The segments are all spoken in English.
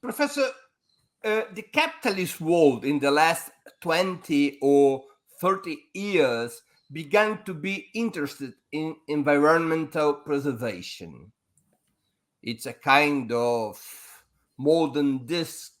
Professor, the capitalist world in the last 20 or 30 years began to be interested in environmental preservation. It's a kind of modern disc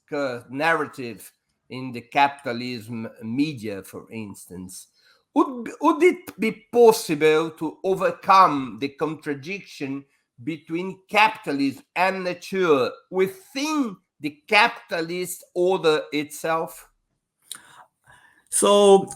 narrative in the capitalism media, for instance. Would it be possible to overcome the contradiction between capitalism and nature within the capitalist order itself? So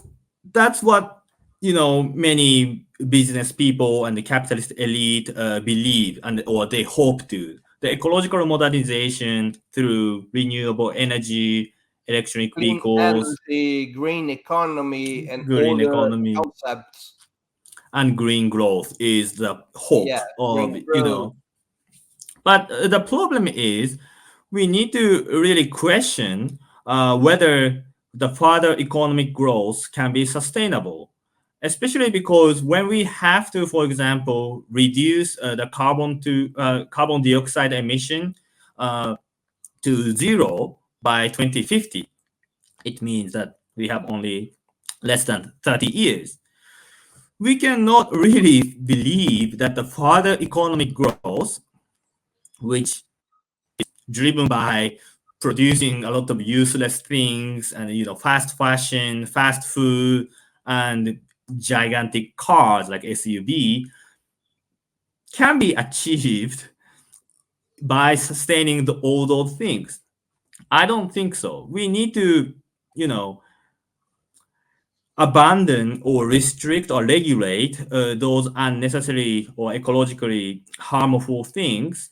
that's what many business people and the capitalist elite believe and or they hope to. The ecological modernization through renewable energy, electric Clean vehicles, energy, green economy, and green other economy, concepts. and green growth is the hope Yeah, of green growth. But the problem is we need to really question whether the further economic growth can be sustainable, especially because when we have to, for example, reduce the carbon dioxide emission uh, to zero by 2050, it means that we have only less than 30 years. We cannot really believe that the further economic growth, which driven by producing a lot of useless things and fast fashion, fast food, and gigantic cars like SUV, can be achieved by sustaining all those things. I don't think so. We need to, you know, abandon or restrict or regulate those unnecessary or ecologically harmful things,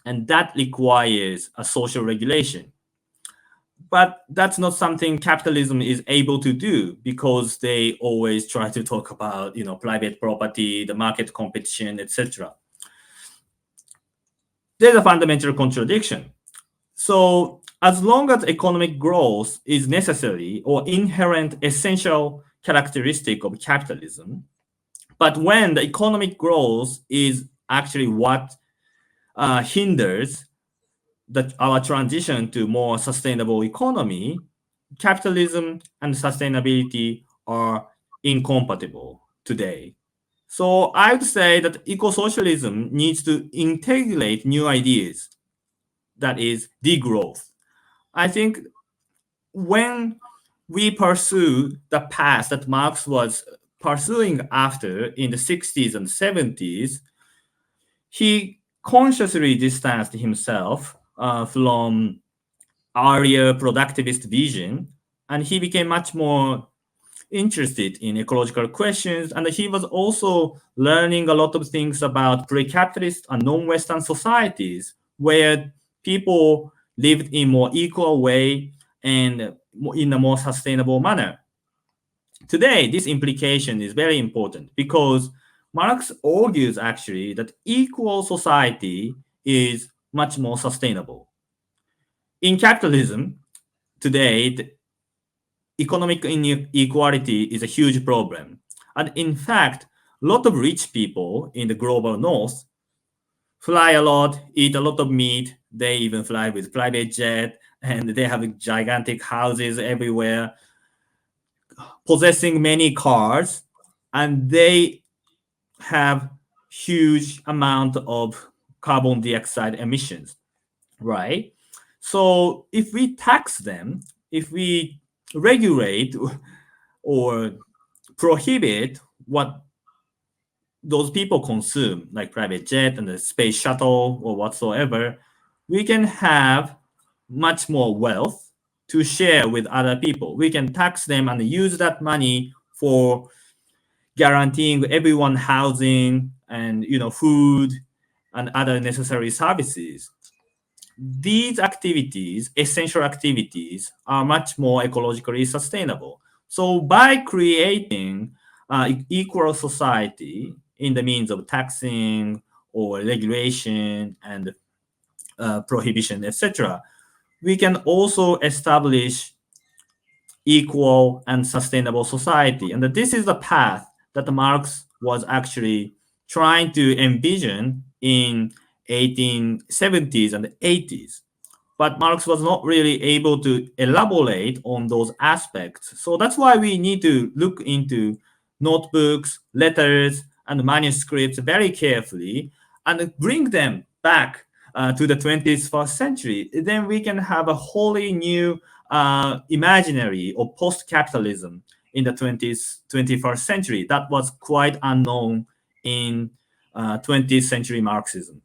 and that requires a social regulation. But that's not something capitalism is able to do because they always try to talk about private property, the market competition, etc. There's a fundamental contradiction. So as long as economic growth is necessary or inherent essential characteristic of capitalism, but when the economic growth is actually what hinders our transition to more sustainable economy, capitalism and sustainability are incompatible today. So I would say that eco-socialism needs to integrate new ideas, that is degrowth. I think when we pursue the path that Marx was pursuing after in the 60s and 70s, he consciously distanced himself from earlier productivist vision, and he became much more interested in ecological questions. And he was also learning a lot of things about pre-capitalist and non-Western societies where people lived in more equal way and in a more sustainable manner. Today, this implication is very important because Marx argues actually that equal society is much more sustainable. In capitalism, today, the economic inequality is a huge problem. And in fact, a lot of rich people in the global north fly a lot, eat a lot of meat. They even fly with private jet, and they have gigantic houses everywhere, possessing many cars, and they have huge amount of carbon dioxide emissions, right? So if we tax them, if we regulate or prohibit what those people consume, like private jet and the space shuttle or whatsoever, we can have much more wealth to share with other people. We can tax them and use that money for guaranteeing everyone housing and food and other necessary services. These activities, essential activities, are much more ecologically sustainable. So by creating equal society in the means of taxing or regulation and prohibition, etc., we can also establish equal and sustainable society. And this is the path that Marx was actually trying to envision in 1870s and 80s. but Marx was not really able to elaborate on those aspects. So that's why we need to look into notebooks, letters, and manuscripts very carefully and bring them back to the 21st century. Then we can have a wholly new imaginary or post-capitalism in the 21st century that was quite unknown in 20th century Marxism.